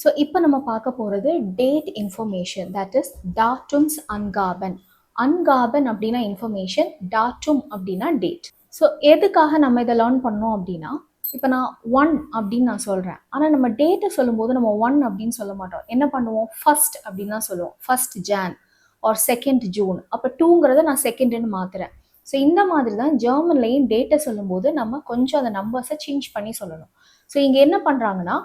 So இப்போ நம்ம பார்க்க போகிறது டேட் இன்ஃபர்மேஷன், தட் இஸ் டாட்டூம்ஸ் அன்காபன். அன்காபன் அப்படின்னா இன்ஃபர்மேஷன், டாட்டூம் அப்படின்னா டேட். ஸோ எதுக்காக நம்ம இதை லேர்ன் பண்ணோம் அப்படின்னா, இப்போ நான் 1 அப்படின்னு நான் சொல்கிறேன், ஆனால் நம்ம டேட்டை சொல்லும்போது நம்ம 1 அப்படின்னு சொல்ல மாட்டோம். என்ன பண்ணுவோம், ஃபர்ஸ்ட் அப்படின்னு தான் சொல்லுவோம். First June or second June. அப்போ 2ங்கிறத நான் செகண்டுன்னு மாற்றுறேன். ஸோ இந்த மாதிரி தான் ஜெர்மன்லையும் டேட்டை சொல்லும்போது நம்ம கொஞ்சம் அந்த நம்பர்ஸை சேஞ்ச் பண்ணி சொல்லணும். ஸோ இங்கே என்ன பண்ணுறாங்கன்னா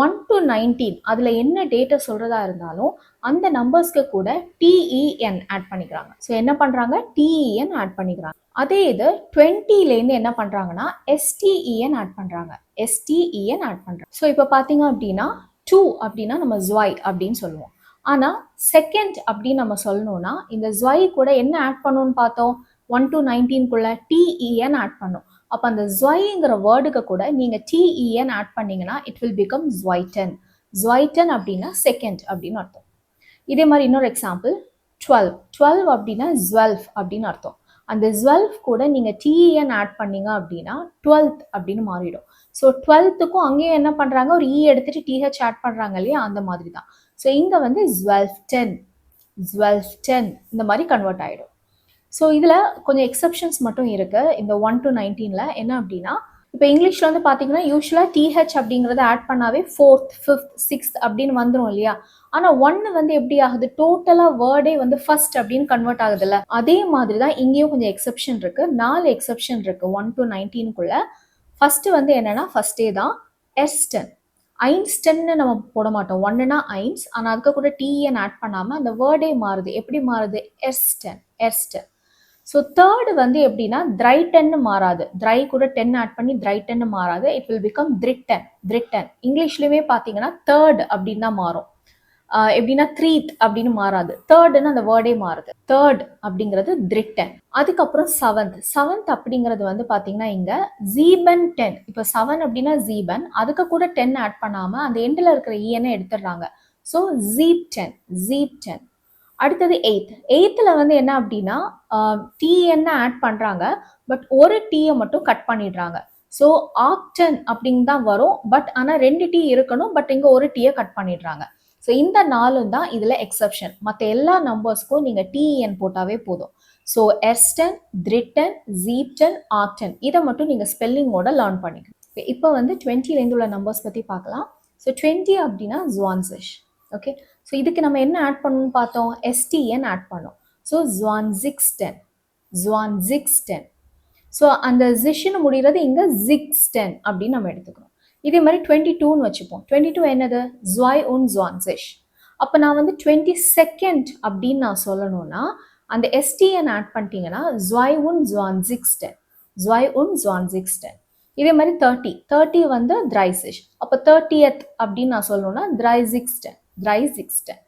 1 to 19 அதில் என்ன டேட்டை சொல்கிறதா இருந்தாலும் அந்த நம்பர்ஸ்க்கு கூட டிஇஎன் ஆட் பண்ணிக்கிறாங்க. ஸோ என்ன பண்ணுறாங்க, டிஇஎன் ஆட் பண்ணிக்கிறாங்க. அதே இது 20லேருந்து என்ன பண்ணுறாங்கன்னா எஸ்டிஇஎன் ஆட் பண்ணுறாங்க. எஸ்டிஇஎன் ஆட் பண்ணுறாங்க. ஸோ இப்போ பார்த்தீங்க அப்படின்னா 2 அப்படின்னா நம்ம ஜுவாய் அப்படின்னு சொல்லுவோம். ஆனால் செகண்ட் அப்படின்னு நம்ம சொல்லணும்னா இந்த ஜுவாய் கூட என்ன ஆட் பண்ணணும்னு பார்த்தோம், 1 to 19குள்ள டிஇஎன் ஆட் பண்ணும். அப்போ அந்த ஜுவாய்ங்கிற வேர்டுக்கு கூட நீங்கள் டிஇஎன் ஆட் பண்ணீங்கன்னா இட் வில் பிகம் ஜுவைட்டன். ஜுவைட்டன் அப்படின்னா செகண்ட் அப்படின்னு அர்த்தம். இதே மாதிரி இன்னொரு எக்ஸாம்பிள் 12. 12 அப்படின்னா 12 அப்படின்னு அர்த்தம். அந்த 12 கூட நீங்கள் டிஇஎன் ஆட் பண்ணீங்க அப்படின்னா 12th அப்படின்னு மாறிடும். ஸோ 12த்துக்கும் அங்கேயும் என்ன பண்ணுறாங்க, ஒரு இ எடுத்துட்டு டிஹெச் ஆட் பண்ணுறாங்க இல்லையா, அந்த மாதிரி தான். ஸோ இங்கே வந்து 1210, 1210 இந்த மாதிரி கன்வெர்ட் ஆகிடும். ஸோ இதில் கொஞ்சம் எக்ஸப்ஷன்ஸ் மட்டும் இருக்குது இந்த 1 to 19ல். என்ன அப்படின்னா, இப்போ இங்கிலீஷில் வந்து பார்த்தீங்கன்னா யூஸ்வலாக டிஹெச் அப்படிங்கிறத ஆட் பண்ணாவே 4th, 5th, 6th அப்படின்னு வந்துடும் இல்லையா. ஆனால் 1 வந்து எப்படி ஆகுது, டோட்டலாக வேர்டே வந்து ஃபர்ஸ்ட் அப்படின்னு கன்வெர்ட் ஆகுதுல்ல. அதே மாதிரி தான் இங்கேயும் கொஞ்சம் எக்ஸப்ஷன் இருக்குது. 4 எக்ஸப்ஷன் இருக்குது 1 to 19குள்ள. ஃபர்ஸ்ட் வந்து என்னன்னா, ஃபர்ஸ்டே தான் எஸ்டன். ஐன்ஸ்டன்னு நம்ம போட மாட்டோம். 1னா ஐன்ஸ், ஆனால் அதுக்கு கூட டிஎன் ஆட் பண்ணாமல் அந்த வேர்டே மாறுது. எப்படி மாறுது, எஸ்டன், எஸ்டன். ஸோ தேர்டு வந்து எப்படின்னா த்ரைட்டன்னு மாறாது. த்ரை கூட 10 ஆட் பண்ணி த்ரைட்டன்னு மாறாது. இட் வில் பிகம் த்ரிட்டன், த்ரிட்டன். இங்கிலீஷ்லேயுமே பார்த்தீங்கன்னா தேர்ட் அப்படின்னு தான் மாறும். எப்படின்னா த்ரீத் அப்படின்னு மாறாது. தேர்டுன்னு அந்த வேர்டே மாறுது. தேர்ட் அப்படிங்கிறது த்ரிட்டன். அதுக்கப்புறம் செவன்த் அப்படிங்கிறது வந்து பார்த்தீங்கன்னா இங்கே ஜீபன் 10. இப்போ 7 அப்படின்னா ஜீபன், அதுக்கு கூட 10 ஆட் பண்ணாமல் அந்த எண்டில் இருக்கிற இஎன்னை எடுத்துடுறாங்க. ஸோ ஜீப் 10, ஜீப் 10. அடுத்தது 8th வந்து என்ன அப்படின்னா டிஎன்னு ஆட் பண்ணுறாங்க, பட் ஒரு டீயை மட்டும் கட் பண்ணிடுறாங்க. ஸோ ஆக்டன் அப்படின்னு தான் வரும், பட் ஆனால் 2 டீ இருக்கணும், பட் இங்கே ஒரு டீயை கட் பண்ணிடுறாங்க. ஸோ இந்த 4 தான் இதில் எக்ஸப்ஷன். மற்ற எல்லா நம்பர்ஸ்க்கும் நீங்கள் டிஎன் போட்டாவே போதும். ஸோ எஸ்டன், த்ரிட்டன், ஜீப்டன், ஆக்டன் இதை மட்டும் நீங்கள் ஸ்பெல்லிங்கோட லேர்ன் பண்ணிக்கணும். இப்போ வந்து 20லேருந்து உள்ள நம்பர்ஸ் பற்றி பார்க்கலாம். ஸோ 20 அப்படின்னா ஜுவான்சிஷ். ஓகே, ஸோ இதுக்கு நம்ம என்ன ஆட் பண்ணணும்னு பார்த்தோம், எஸ்டிஎன் ஆட் பண்ணோம். ஸோ ஜுவான்சிக்ஸ்டன், ஜுவான்சிக்ஸ்டன். ஸோ அந்த ஜிஷ்னு முடிகிறது இங்கே ஜிக்ஸ்டன் அப்படின்னு நம்ம எடுத்துக்கணும். இதே மாதிரி 22ன்னு வச்சுப்போம். 22 என்னது, ஜுவாய் உன் ஜுவான்சிஷ். அப்போ நான் வந்து 22nd அப்படின்னு நான் சொல்லணும்னா அந்த எஸ்டிஎன் ஆட் பண்ணிட்டீங்கன்னா ஜுவாய் உன் ஜுவான்சிக்ஸ்டன், ஜுவாய் உன் ஜுவான்சிக்ஸ்டன். இதே மாதிரி 30 வந்து த்ரைசிஷ். அப்போ 30th அப்படின்னு நான் சொல்லணும்னா த்ரைசிக்ஸ்டன், த்ரைசிக்ஸ்டன்.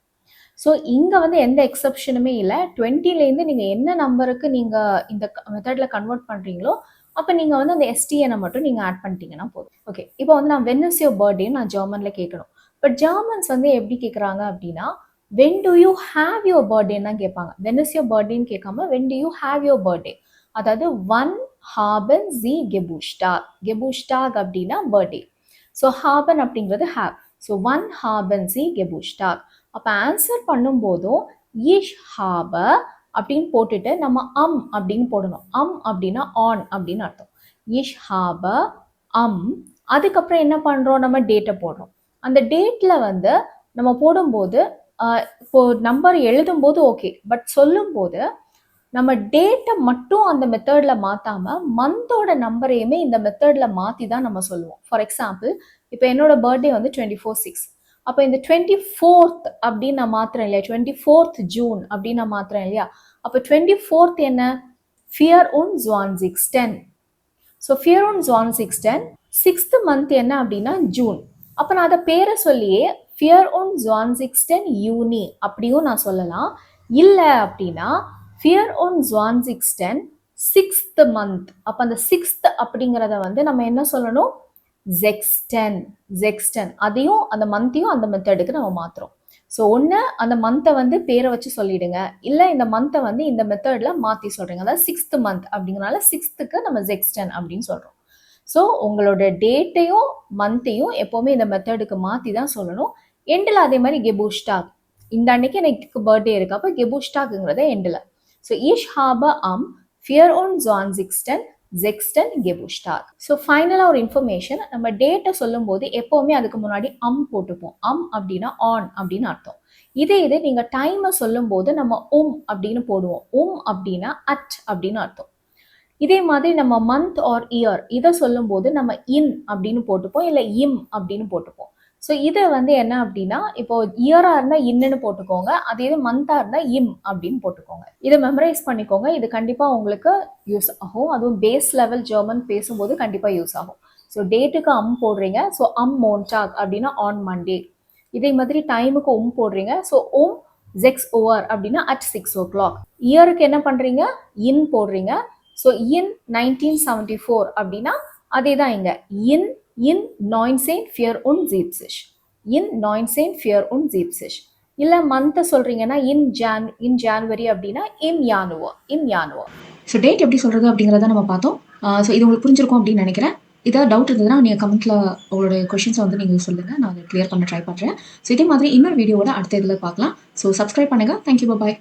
ஸோ இங்கே வந்து எந்த எக்ஸப்ஷனுமே இல்லை. 20லேருந்து நீங்கள் என்ன நம்பருக்கு நீங்கள் இந்த மெத்தடில் கன்வெர்ட் பண்ணுறீங்களோ அப்போ நீங்கள் வந்து அந்த எஸ்டிஎனை மட்டும் நீங்கள் ஆட் பண்ணிட்டீங்கன்னா போதும். ஓகே, இப்போ வந்து நான் வென் இஸ் யுவர் பர்த்டேன்னு நான் ஜெர்மனில் கேட்கணும். பட் ஜெர்மன்ஸ் வந்து எப்படி கேட்குறாங்க அப்படின்னா when do you have your பர்த்டேன்னு தான் கேட்பாங்க. வென் இஸ் யுவர் பர்த்டேன்னு கேட்காம when do you have your birthday. அதாவது 1 ஹாபன் ஜி கெபூஸ்டாக். கெபூஸ்டாக் அப்படின்னா பர்த்டே. ஸோ ஹாபன் அப்படிங்கிறது ஹாவ். ஸோ 1 ஹாபன் ஜி கெபூஸ்டாக். அப்போ ஆன்சர் பண்ணும்போதும் இஷ் ஹாப அப்படின்னு போட்டுட்டு நம்ம அப்படின்னு போடணும். அப்படின்னா ஆன் அப்படின்னு அர்த்தம். இஷ் ஹாப அதுக்கப்புறம் என்ன பண்ணுறோம், நம்ம டேட்டை போடுறோம். அந்த டேட்டில் வந்து நம்ம போடும்போது இப்போ நம்பர் எழுதும்போது ஓகே, பட் சொல்லும்போது நம்ம டேட்டை மட்டும் அந்த மெத்தடில் மாற்றாமல் மந்தோட நம்பரையுமே இந்த மெத்தடில் மாற்றி தான் நம்ம சொல்லுவோம். ஃபார் எக்ஸாம்பிள், இப்போ என்னோட பர்த்டே வந்து 24/6. அப்போ இந்த 24th அப்படின்னு நான் மாத்திரேன் இல்லையா, 24th ஜூன் அப்படின்னு நான் மாத்திரேன் இல்லையா. அப்போ 24th என்ன, ஃபியர் உன் ஜுவான்சிக்ஸ்டன். ஸோ ஃபியர் உன் ஜுவான்சிக்ஸ்டன். 6th மந்த் என்ன அப்படின்னா ஜூன். அப்போ நான் அதை பேரை சொல்லியே ஃபியர் உன் ஜுவான்சிக்ஸ்டன் யூனி அப்படியும் நான் சொல்லலாம். இல்லை அப்படின்னா ஃபியர் உன் ஜுவான்சிக்ஸ்டன் 6th மந்த். அப்போ அந்த 6th அப்படிங்கிறத வந்து நம்ம என்ன சொல்லணும், ஜெக்ஸ்டன், ஜெக்ஸ்டன். அதையும் அந்த மந்த்தையும் அந்த மெத்தடுக்கு நம்ம மாற்றுறோம். ஸோ ஒன்று அந்த மந்த்தை வந்து பேரை வச்சு சொல்லிடுங்க, இல்லை இந்த மந்த்தை வந்து இந்த மெத்தடில் மாற்றி சொல்கிறீங்க. அதாவது 6th மந்த் அப்படிங்கிறனால 6th நம்ம ஜெக்ஸ்டன் அப்படின்னு சொல்கிறோம். ஸோ உங்களோட டேட்டையும் மந்த்தையும் எப்போவுமே இந்த மெத்தடுக்கு மாற்றி தான் சொல்லணும். எண்டில் அதே மாதிரி கெபூஸ்டாக், இந்த அன்னைக்கு எனக்கு பர்த்டே இருக்கு, அப்போ கெபூஸ்டாக்ங்கிறத எண்டில். So ich habe am 24. Geburtstag. So ஃபைனலாக ஒரு இன்ஃபர்மேஷன், நம்ம டேட்டை சொல்லும் போது எப்போவுமே அதுக்கு முன்னாடி போட்டுப்போம். அப்படின்னா ஆன் அப்படின்னு அர்த்தம். இதே நீங்கள் டைமை சொல்லும் போது நம்ம அப்படின்னு போடுவோம். அப்படின்னா அட் அப்படின்னு அர்த்தம். இதே மாதிரி நம்ம மந்த் ஆர் இயர் இதை சொல்லும் போது நம்ம இன் அப்படின்னு போட்டுப்போம், இல்லை இம் அப்படின்னு போட்டுப்போம். ஸோ இதை என்ன அப்படின்னா, இப்போ இயராக இருந்தால் இன்னுன்னு போட்டுக்கோங்க, அதே இது மந்தாக இருந்தால் இம் அப்படின்னு போட்டுக்கோங்க. இதை மெமரைஸ் பண்ணிக்கோங்க, இது கண்டிப்பாக உங்களுக்கு யூஸ் ஆகும். அதுவும் பேஸ் லெவல் ஜெர்மன் பேசும்போது கண்டிப்பாக யூஸ் ஆகும். ஸோ டேட்டுக்கு போடுறீங்க, ஸோ மோன்டாக் அப்படின்னா ஆன் மண்டே. இதே மாதிரி டைமுக்கு போடுறீங்க, ஸோ 6 ஓவர் அப்படின்னா at 6 o'clock. இயருக்கு என்ன பண்ணுறீங்க, இன் போடுறீங்க. ஸோ இன் 1974 அப்படின்னா அதே தான் இங்கே இன் 1974. இன் 1974. இல்லை மந்த்தை சொல்கிறீங்கன்னா இன் ஜான்வரி அப்படின்னா இன் யானுவர். ஸோ டேட் எப்படி சொல்கிறது அப்படிங்கிறத நம்ம பார்த்தோம். ஸோ இது உங்களுக்கு புரிஞ்சிருக்கும் அப்படின்னு நினைக்கிறேன். ஏதாவது டவுட் இருந்ததுன்னா நீங்கள் கமெண்ட்டில் உங்களோட கொஷின்ஸை நீங்கள் சொல்லுங்கள், நான் அதை கிளியர் பண்ண ட்ரை பண்ணுறேன். ஸோ இதே மாதிரி இன்னொரு வீடியோவோட அடுத்த இதில் பார்க்கலாம். ஸோ சப்ஸ்கிரைப் பண்ணுங்கள். தேங்க்யூ, பாய்.